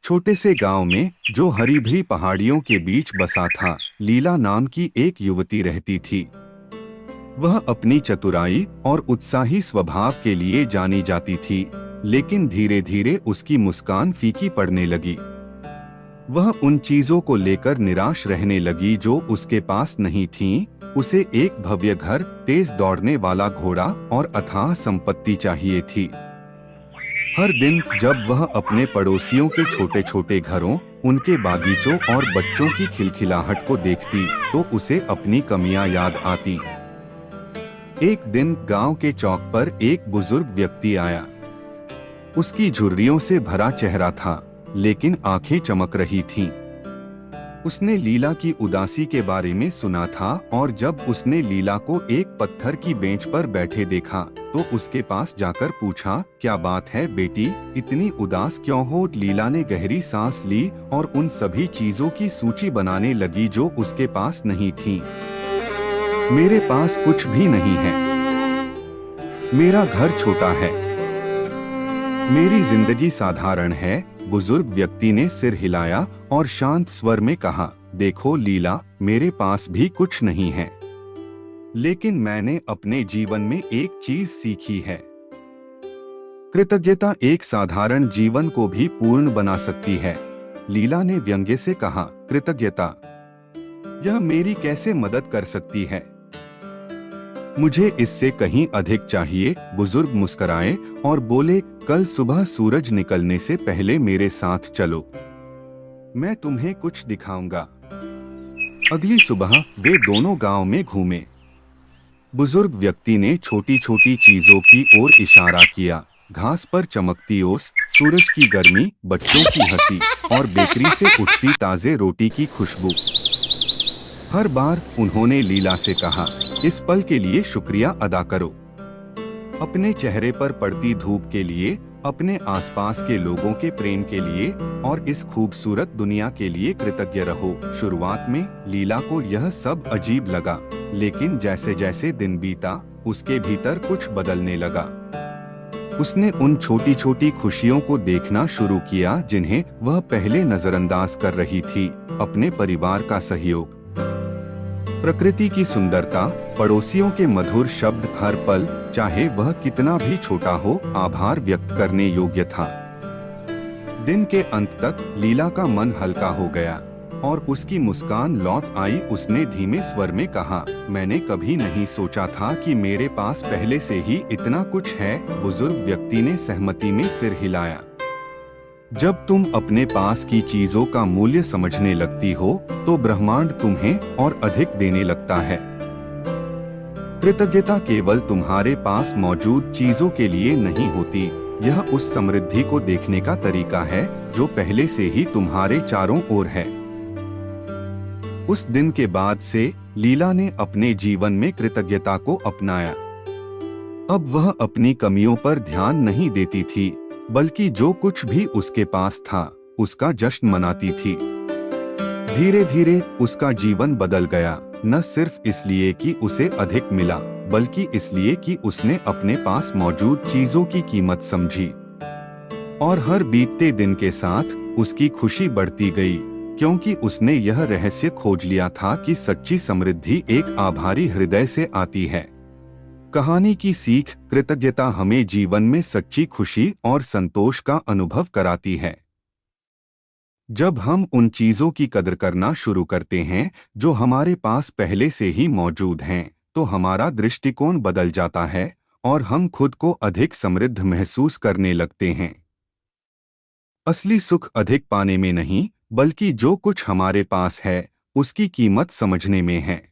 छोटे से गांव में जो हरी भरी पहाड़ियों के बीच बसा था, लीला नाम की एक युवती रहती थी। वह अपनी चतुराई और उत्साही स्वभाव के लिए जानी जाती थी, लेकिन धीरे धीरे उसकी मुस्कान फीकी पड़ने लगी। वह उन चीजों को लेकर निराश रहने लगी जो उसके पास नहीं थीं। उसे एक भव्य घर, तेज दौड़ने वाला घोड़ा और अथाह संपत्ति चाहिए थी। हर दिन जब वह अपने पड़ोसियों के छोटे छोटे घरों, उनके बागीचों और बच्चों की खिलखिलाहट को देखती, तो उसे अपनी कमियां याद आती। एक दिन गांव के चौक पर एक बुजुर्ग व्यक्ति आया। उसकी झुर्रियों से भरा चेहरा था, लेकिन आंखें चमक रही थीं। उसने लीला की उदासी के बारे में सुना था और जब उसने लीला को एक पत्थर की बेंच पर बैठे देखा, तो उसके पास जाकर पूछा, क्या बात है बेटी, इतनी उदास क्यों हो? लीला ने गहरी सांस ली और उन सभी चीजों की सूची बनाने लगी जो उसके पास नहीं थीं। मेरे पास कुछ भी नहीं है। मेरा घर छोटा है। मेरी जिंदगी साधारण है। बुजुर्ग व्यक्ति ने सिर हिलाया और शांत स्वर में कहा, देखो लीला, मेरे पास भी कुछ नहीं है, लेकिन मैंने अपने जीवन में एक चीज सीखी है। कृतज्ञता एक साधारण जीवन को भी पूर्ण बना सकती है। लीला ने व्यंग्य से कहा, कृतज्ञता? यह मेरी कैसे मदद कर सकती है? मुझे इससे कहीं अधिक चाहिए। बुजुर्ग मुस्कुराए और बोले, कल सुबह सूरज निकलने से पहले मेरे साथ चलो, मैं तुम्हें कुछ दिखाऊंगा। अगली सुबह वे दोनों गांव में घूमे। बुजुर्ग व्यक्ति ने छोटी छोटी चीजों की ओर इशारा किया, घास पर चमकती ओस, सूरज की गर्मी, बच्चों की हंसी और बेकरी से उठती ताजे रोटी की खुशबू। हर बार उन्होंने लीला से कहा, इस पल के लिए शुक्रिया अदा करो। अपने चेहरे पर पड़ती धूप के लिए, अपने आसपास के लोगों के प्रेम के लिए और इस खूबसूरत दुनिया के लिए कृतज्ञ रहो। शुरुआत में लीला को यह सब अजीब लगा, लेकिन जैसे जैसे दिन बीता, उसके भीतर कुछ बदलने लगा। उसने उन छोटी छोटी खुशियों को देखना शुरू किया जिन्हें वह पहले नजरअंदाज कर रही थी। अपने परिवार का सहयोग, प्रकृति की सुंदरता, पड़ोसियों के मधुर शब्द, हर पल, चाहे वह कितना भी छोटा हो, आभार व्यक्त करने योग्य था। दिन के अंत तक लीला का मन हल्का हो गया और उसकी मुस्कान लौट आई। उसने धीमे स्वर में कहा, मैंने कभी नहीं सोचा था कि मेरे पास पहले से ही इतना कुछ है। बुजुर्ग व्यक्ति ने सहमति में सिर हिलाया। जब तुम अपने पास की चीजों का मूल्य समझने लगती हो, तो ब्रह्मांड तुम्हें और अधिक देने लगता है। कृतज्ञता केवल तुम्हारे पास मौजूद चीजों के लिए नहीं होती, यह उस समृद्धि को देखने का तरीका है जो पहले से ही तुम्हारे चारों ओर है। उस दिन के बाद से लीला ने अपने जीवन में कृतज्ञता को अपनाया। अब वह अपनी कमियों पर ध्यान नहीं देती थी, बल्कि जो कुछ भी उसके पास था, उसका जश्न मनाती थी। धीरे धीरे उसका जीवन बदल गया, न सिर्फ इसलिए कि उसे अधिक मिला, बल्कि इसलिए कि उसने अपने पास मौजूद चीजों की कीमत समझी। और हर बीतते दिन के साथ उसकी खुशी बढ़ती गई, क्योंकि उसने यह रहस्य खोज लिया था कि सच्ची समृद्धि एक आभारी हृदय से आती है। कहानी की सीख, कृतज्ञता हमें जीवन में सच्ची खुशी और संतोष का अनुभव कराती है। जब हम उन चीजों की कदर करना शुरू करते हैं जो हमारे पास पहले से ही मौजूद हैं, तो हमारा दृष्टिकोण बदल जाता है और हम खुद को अधिक समृद्ध महसूस करने लगते हैं। असली सुख अधिक पाने में नहीं, बल्कि जो कुछ हमारे पास है, उसकी कीमत समझने में है।